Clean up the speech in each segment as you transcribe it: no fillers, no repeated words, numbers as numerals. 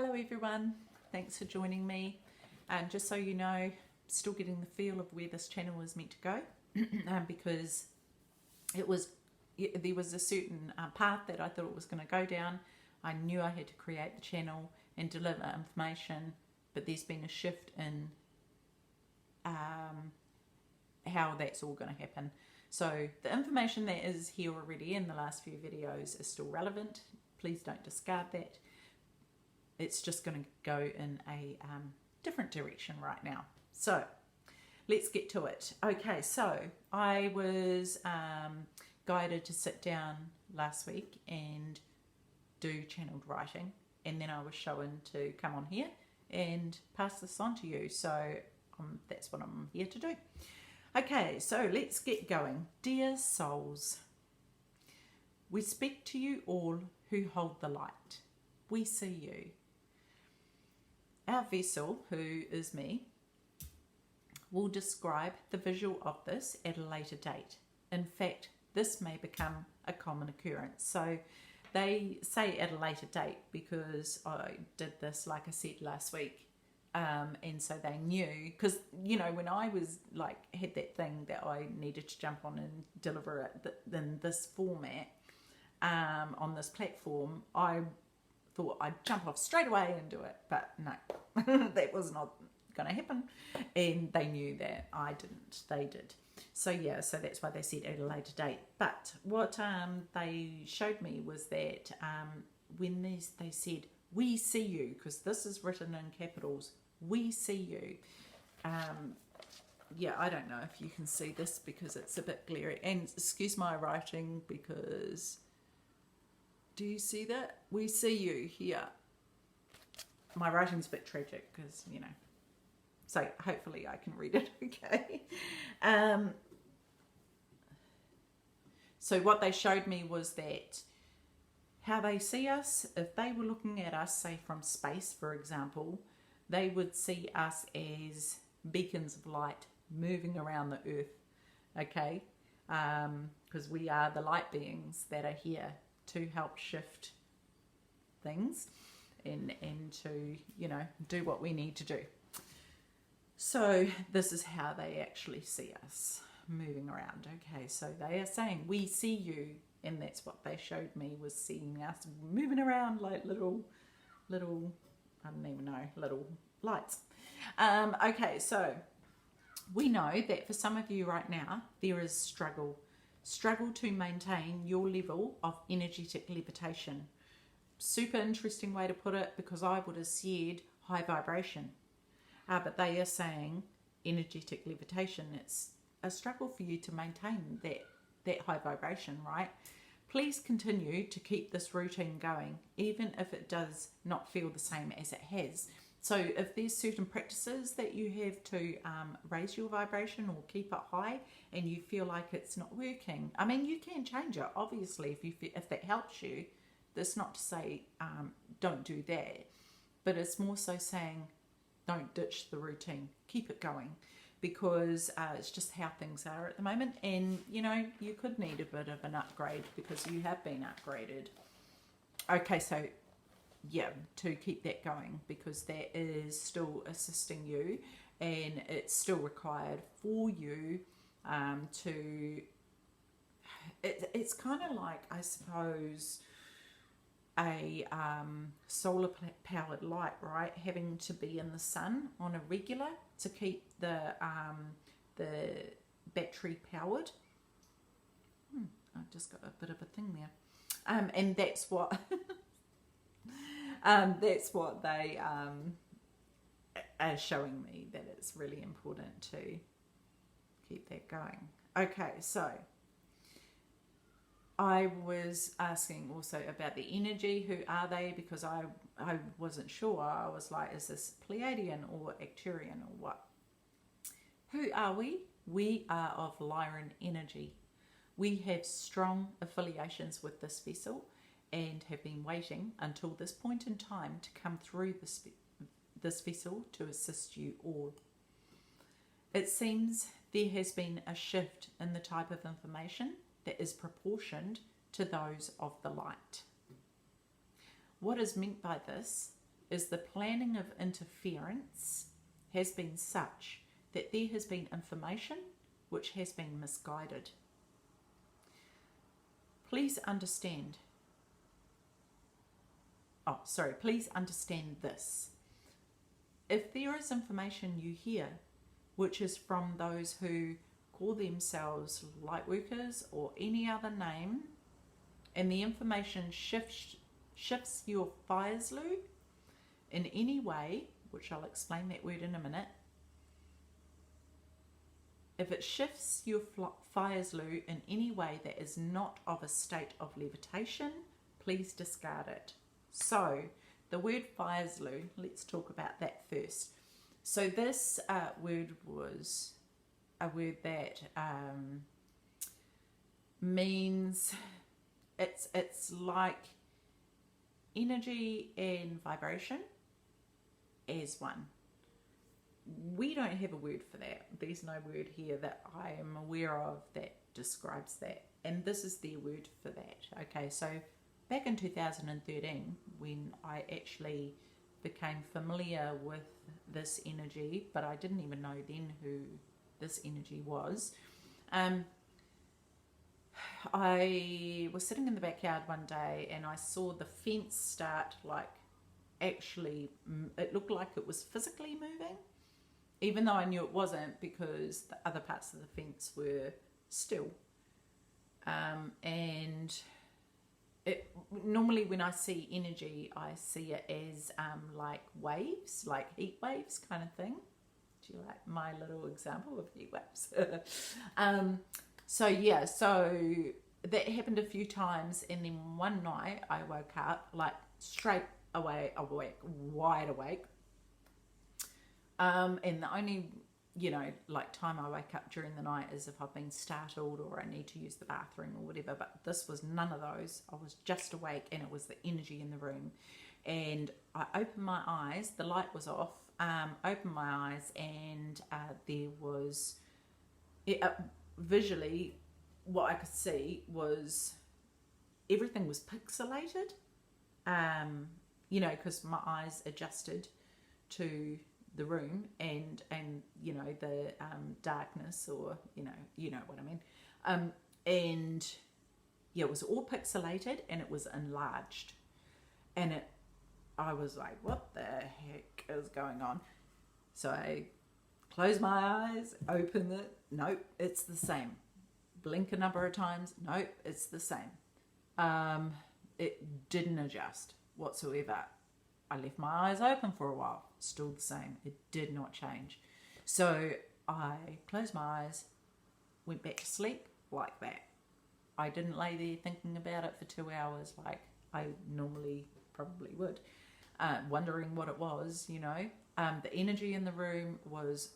Hello everyone, thanks for joining me. And just so you know, still getting the feel of where this channel was meant to go because there was a certain path that I thought it was going to go down. I knew I had to create the channel and deliver information, but there's been a shift in how that's all going to happen. So the information that is here already in the last few videos is still relevant. Please don't discard that. It's just going to go in a different direction right now. So let's get to it. Okay, so I was guided to sit down last week and do channeled writing, and then I was shown to come on here and pass this on to you. So that's what I'm here to do. Okay, so let's get going. Dear souls, we speak to you all who hold the light. We see you. Our vessel, who is me, will describe the visual of this at a later date. In fact, this may become a common occurrence. So they say at a later date because I did this, like I said, last week. And so they knew, because, you know, when I was had that thing that I needed to jump on and deliver it in this format on this platform, I thought I'd jump off straight away and do it, but no, that was not going to happen, and they knew that I didn't, they did. So yeah, so that's why they said at a later date. But what they showed me was that when they said, we see you, because this is written in capitals, we see you. Yeah, I don't know if you can see this because it's a bit glary, and excuse my writing because, do you see that? We see you here. My writing's a bit tragic because, you know, so hopefully I can read it okay. So what they showed me was that how they see us, if they were looking at us, say from space, for example, they would see us as beacons of light moving around the earth, okay? Because we are the light beings that are here to help shift things and to, you know, do what we need to do. So this is how they actually see us moving around. Okay, so they are saying, we see you, and that's what they showed me, was seeing us moving around like little, I don't even know, little lights. Okay, so we know that for some of you right now, there is struggle to maintain your level of energetic levitation. Super interesting way to put it, because I would have said high vibration, but they are saying energetic levitation. It's a struggle for you to maintain that high vibration, right? Please continue to keep this routine going, even if it does not feel the same as it has. So if there's certain practices that you have to raise your vibration or keep it high, and you feel like it's not working, I mean, you can change it, obviously, if that helps you. That's not to say don't do that, but it's more so saying don't ditch the routine, keep it going, because it's just how things are at the moment. And, you know, you could need a bit of an upgrade because you have been upgraded. Okay, so yeah, to keep that going, because that is still assisting you, and it's still required for you to, it's kind of like, I suppose, a solar powered light, right? Having to be in the sun on a regular to keep the battery powered. I've just got a bit of a thing there, and that's what that's what they are showing me, that it's really important to keep that going. Okay, so I was asking also about the energy. Who are they? Because I wasn't sure. I was like, is this Pleiadian or Arcturian or what? Who are we? We are of Lyran energy. We have strong affiliations with this vessel and have been waiting until this point in time to come through this vessel to assist you all. It seems there has been a shift in the type of information that is proportioned to those of the light. What is meant by this is the planning of interference has been such that there has been information which has been misguided. Please understand. Please understand this. If there is information you hear which is from those who call themselves light workers or any other name, and the information shifts your Fairslu in any way, which I'll explain that word in a minute, if it shifts your Fairslu in any way that is not of a state of levitation, please discard it. So, the word Fairslu, let's talk about that first. So this word was a word that means it's like energy and vibration as one. We don't have a word for that. There's no word here that I am aware of that describes that. And this is their word for that. Okay, so back in 2013, when I actually became familiar with this energy, but I didn't even know then who this energy was, I was sitting in the backyard one day and I saw the fence start it looked like it was physically moving, even though I knew it wasn't because the other parts of the fence were still. And normally when I see energy, I see it as like waves, like heat waves kind of thing. Do you like my little example of heat waves? So that happened a few times, and then one night I woke up like straight away awake, wide awake. And the only time I wake up during the night is if I've been startled or I need to use the bathroom or whatever, but this was none of those. I was just awake and it was the energy in the room. And I opened my eyes, the light was off, opened my eyes, and there was, visually, what I could see was everything was pixelated, because my eyes adjusted to the room and the darkness, or you know what I mean, and it was all pixelated and it was enlarged, and I was like, what the heck is going on? So I close my eyes, open it, nope, it's the same. Blink a number of times, nope, it's the same. It didn't adjust whatsoever. I left my eyes open for a while, still the same. It did not change. So I closed my eyes, went back to sleep like that. I didn't lay there thinking about it for 2 hours like I normally probably would, wondering what it was, The energy in the room was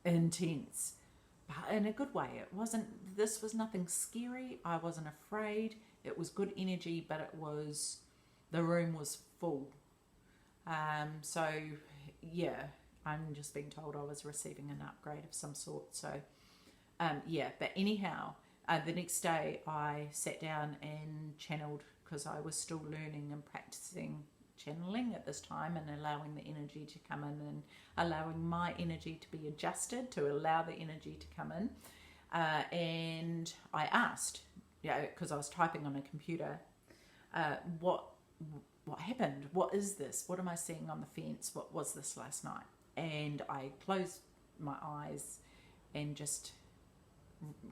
intense, but in a good way. This was nothing scary. I wasn't afraid. It was good energy, but the room was full. I'm just being told I was receiving an upgrade of some sort. So, but anyhow, the next day I sat down and channeled, because I was still learning and practicing channeling at this time, and allowing the energy to come in and allowing my energy to be adjusted to allow the energy to come in. And I asked, because I was typing on a computer, what happened? What is this? What am I seeing on the fence? What was this last night? And I closed my eyes and just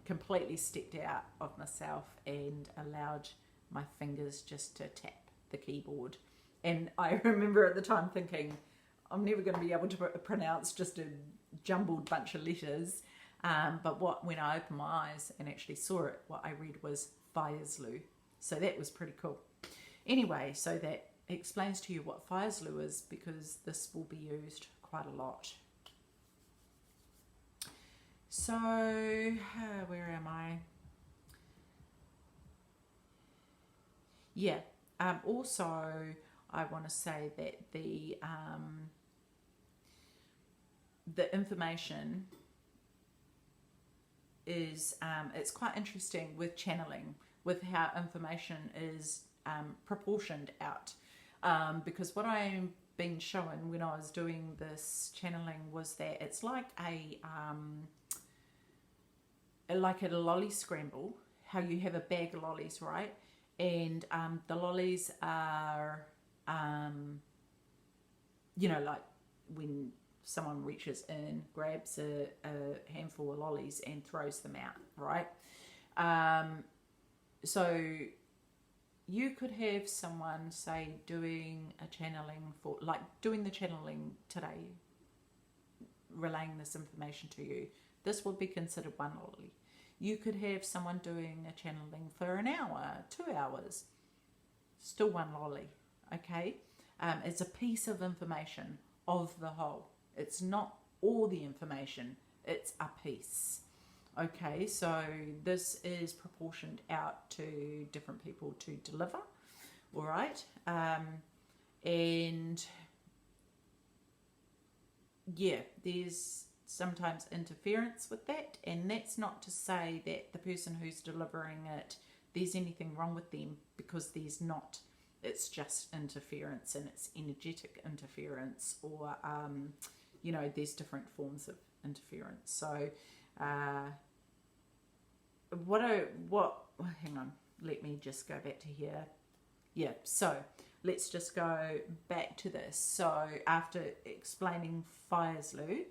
completely stepped out of myself and allowed my fingers just to tap the keyboard. And I remember at the time thinking, I'm never going to be able to pronounce just a jumbled bunch of letters. But when I opened my eyes and actually saw it, what I read was Fairslu. So that was pretty cool. Anyway, so that explains to you what Fairslu is, because this will be used quite a lot. So, where am I? Yeah, also I want to say that the information is, it's quite interesting with channeling, with how information is proportioned out. Because what I'm being shown when I was doing this channeling was that it's like a lolly scramble, how you have a bag of lollies, right? And the lollies are, like when someone reaches in, grabs a handful of lollies and throws them out, right? So you could have someone, say, doing a channeling for, like doing the channeling today, relaying this information to you. This would be considered one lolly. You could have someone doing a channeling for an hour, 2 hours, still one lolly, okay? It's a piece of information of the whole. It's not all the information, it's a piece. Okay, so this is proportioned out to different people to deliver, all right? And yeah, there's sometimes interference with that, and that's not to say that the person who's delivering it, there's anything wrong with them, because there's not. It's just interference, and it's energetic interference, or there's different forms of interference. So hang on, let me just go back to here. Yeah, so let's just go back to this. So after explaining Firesloo,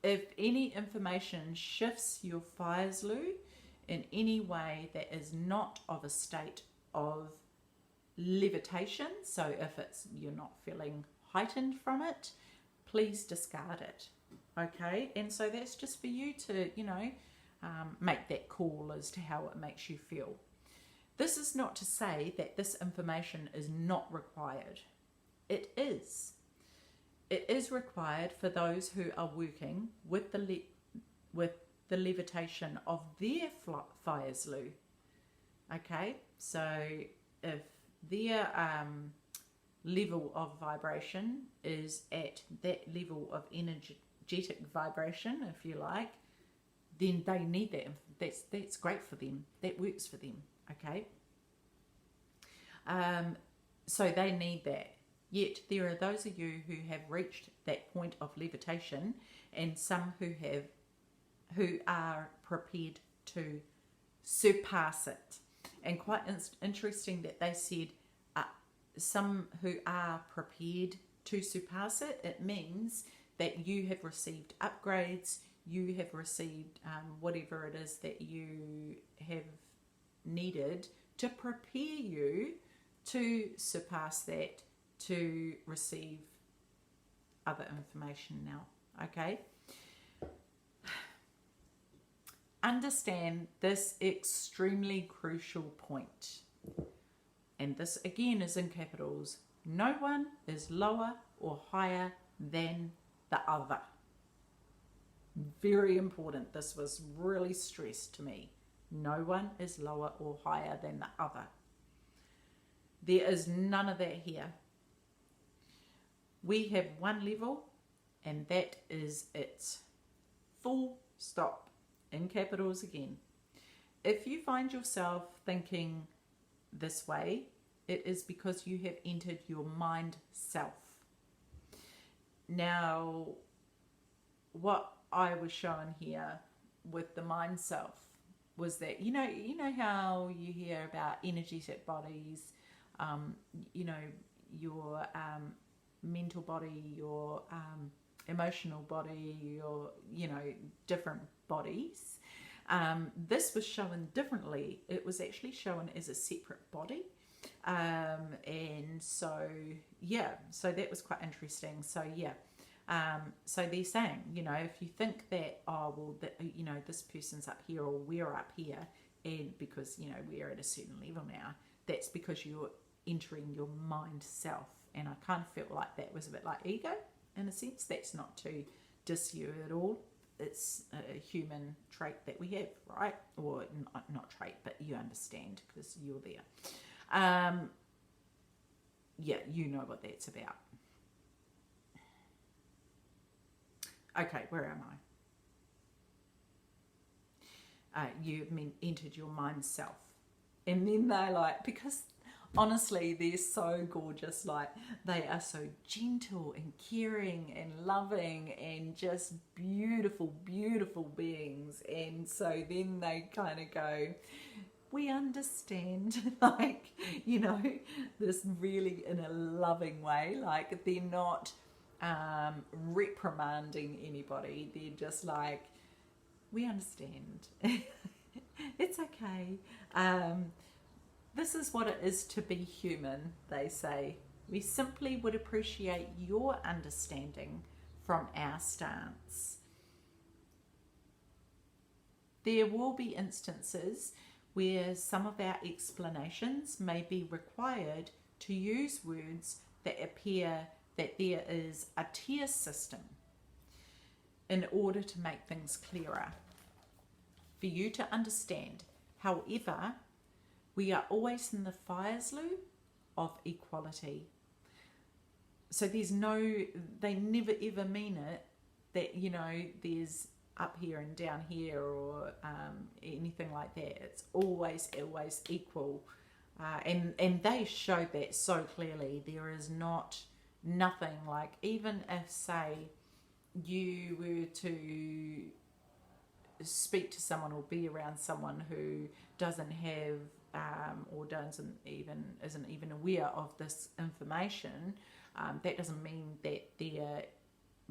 if any information shifts your Firesloo in any way that is not of a state of levitation, so if you're not feeling heightened from it, please discard it. Okay, and so that's just for you to make that call as to how it makes you feel. This is not to say that this information is not required. It is. It is required for those who are working with the levitation of their Firesloo. Okay, so if their level of vibration is at that level of energetic vibration, if you like, then they need that. That's great for them. That works for them. Okay. So they need that. Yet there are those of you who have reached that point of levitation, and some who are prepared to surpass it. And quite interesting that they said some who are prepared to surpass it. It means that you have received upgrades, you have received whatever it is that you have needed to prepare you to surpass that, to receive other information now. Okay? Understand this extremely crucial point. And this again is in capitals. No one is lower or higher than the other. Very important. This was really stressed to me. No one is lower or higher than the other. There is none of that here. We have one level, and that is it. Full stop. In capitals again. If you find yourself thinking this way, it is because you have entered your mind self. Now, what I was shown here with the mind self was that, you know how you hear about energetic bodies, your mental body, your emotional body, your, different bodies. This was shown differently. It was actually shown as a separate body. And so so that was quite interesting. So so they're saying, if you think that, this person's up here or we're up here, and because, we're at a certain level now, that's because you're entering your mind self. And I kind of felt like that was a bit like ego, in a sense. That's not to diss you at all. It's a human trait that we have, right? Or not trait, but you understand because you're there. You know what that's about. Okay, where am I? You've entered your mind self. And then they're like, because honestly, they're so gorgeous. Like, they are so gentle and caring and loving and just beautiful, beautiful beings. And so then they kind of go, we understand, like, this really in a loving way. Like, they're not reprimanding anybody. They're just like, we understand. It's okay. This is what it is to be human, they say. We simply would appreciate your understanding from our stance. There will be instances where some of our explanations may be required to use words that appear that there is a tier system in order to make things clearer for you to understand. However, we are always in the fires loop of equality. So there's they never ever mean it that, there's up here and down here or anything like that. It's always equal. And they show that so clearly. There is nothing like, even if, say, you were to speak to someone or be around someone who doesn't have or isn't even aware of this information, that doesn't mean that they're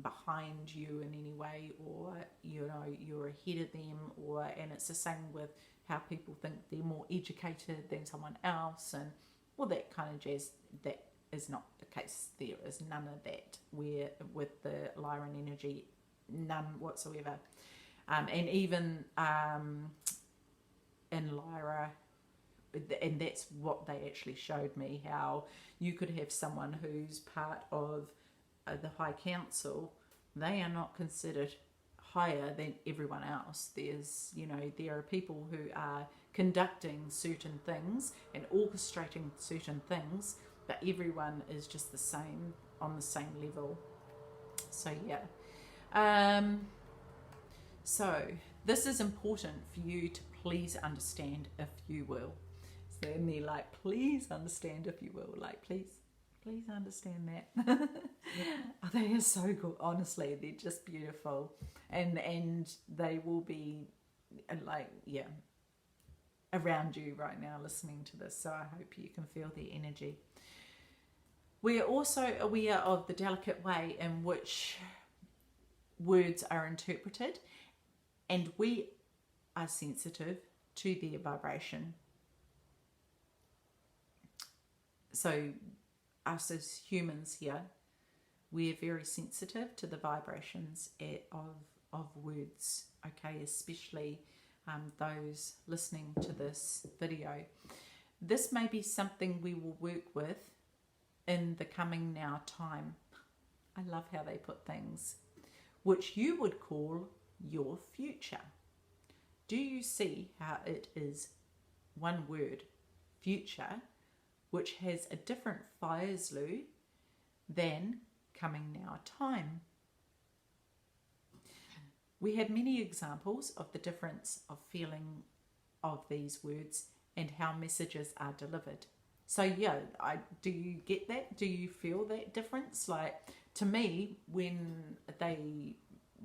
behind you in any way, or you're ahead of them, and it's the same with how people think they're more educated than someone else and all that kind of jazz. That is not the case. There is none of that with the Lyran energy, none whatsoever. And even in Lyra, and that's what they actually showed me, how you could have someone who's part of the High Council. They are not considered higher than everyone else. There are people who are conducting certain things and orchestrating certain things, but everyone is just the same, on the same level. So yeah. So this is important for you to please understand, if you will. So and they're like, please understand, if you will. Like, please understand that. Oh, they are so good. Honestly, they're just beautiful, and they will be like, yeah, around you right now listening to this. So I hope you can feel their energy. We are also aware of the delicate way in which words are interpreted, and we are sensitive to their vibration. So us as humans here, we're very sensitive to the vibrations of words, okay, especially those listening to this video. This may be something we will work with in the coming now time. I love how they put things, which you would call your future. Do you see how it is one word, future, which has a different Fairslu than coming now time? We had many examples of the difference of feeling of these words and how messages are delivered. So yeah, do you get that? Do you feel that difference? Like, to me, when they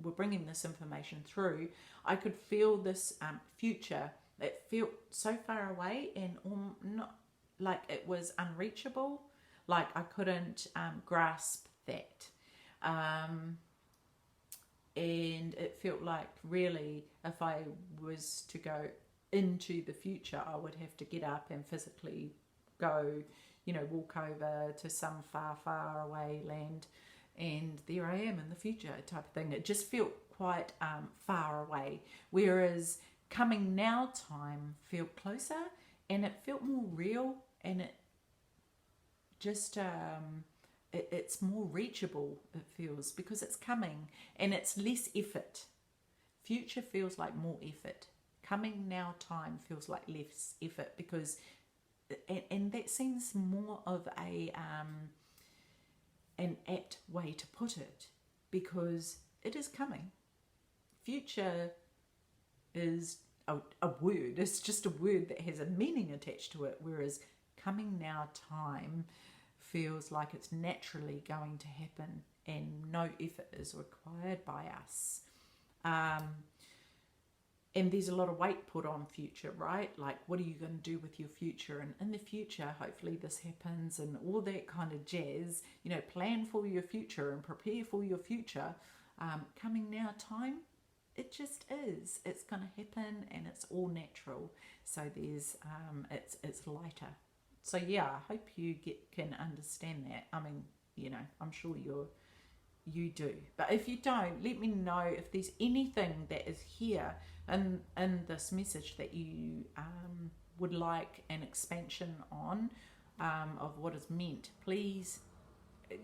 were bringing this information through, I could feel this future. It felt so far away and not like it was unreachable. Like I couldn't grasp that. And it felt like, really, if I was to go into the future, I would have to get up and physically go, walk over to some far away land, and there I am in the future type of thing. It just felt quite far away, whereas coming now time felt closer, and it felt more real, and it just it's more reachable, it feels, because it's coming and it's less effort. Future feels like more effort. Coming now time feels like less effort, because and that seems more of an apt way to put it, because it is coming. Future is a word. It's just a word that has a meaning attached to it, whereas coming now time feels like it's naturally going to happen and no effort is required by us. And there's a lot of weight put on future, right? Like, what are you going to do with your future? And in the future, hopefully this happens and all that kind of jazz. You know, plan for your future and prepare for your future. Coming now time, it just is. It's going to happen and it's all natural. So there's, it's lighter. So yeah, I hope you can understand that. I mean, you know, I'm sure you do. But if you don't, let me know if there's anything that is here in this message that you would like an expansion on, of what is meant. Please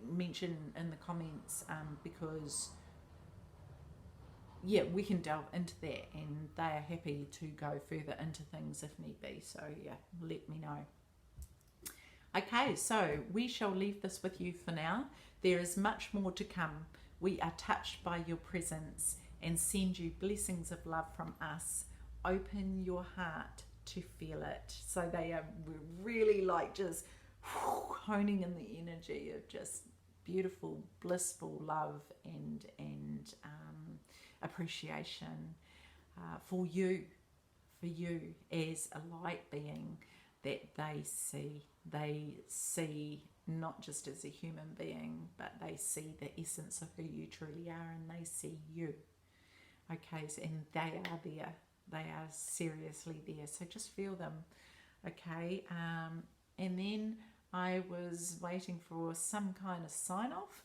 mention in the comments, because yeah, we can delve into that and they are happy to go further into things if need be. So yeah, let me know. Okay, so we shall leave this with you for now. There is much more to come. We are touched by your presence and send you blessings of love from us. Open your heart to feel it. So we're really like just honing in the energy of just beautiful, blissful love and appreciation for you as a light being that they see. They see not just as a human being, but they see the essence of who you truly are, and they see you. Okay, so, and they are there. They are seriously there. So just feel them. Okay, and then I was waiting for some kind of sign off.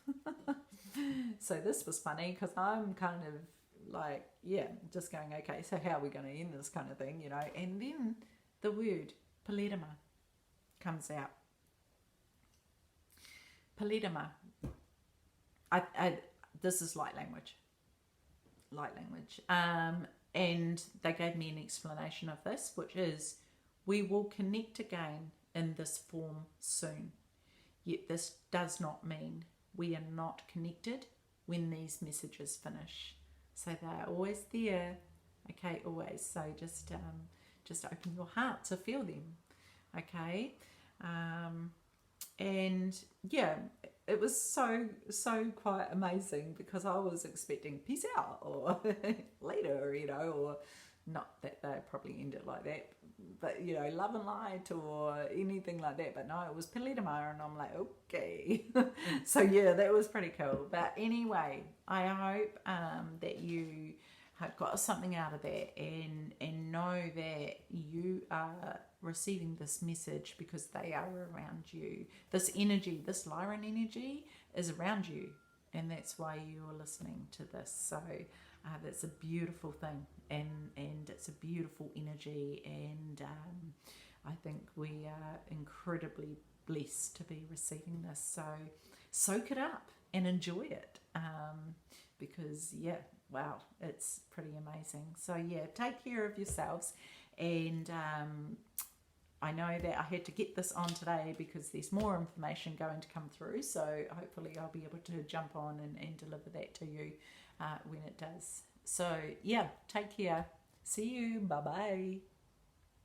So this was funny because I'm kind of like, yeah, just going, okay, so how are we going to end this kind of thing, you know? And then the word paledama comes out. Paledama. This is light language. And they gave me an explanation of this, which is, we will connect again in this form soon. Yet this does not mean we are not connected when these messages finish. So they're always there. Okay, always. So just open your heart to feel them. Okay. And yeah, it was so quite amazing, because I was expecting peace out or later, you know, or not that they probably end it like that, but you know, love and light or anything like that. But no, it was paledama, and I'm like, okay. So yeah, that was pretty cool. But anyway, I hope that you have got something out of that, and know that you are receiving this message because they are around you. This energy, this Lyran energy, is around you, and that's why you're listening to this. So that's a beautiful thing, and it's a beautiful energy, and I think we are incredibly blessed to be receiving this. So soak it up and enjoy it, because yeah, wow, it's pretty amazing. So yeah, take care of yourselves, and I know that I had to get this on today because there's more information going to come through, so hopefully I'll be able to jump on and deliver that to you when it does. So yeah, take care. See you. Bye bye.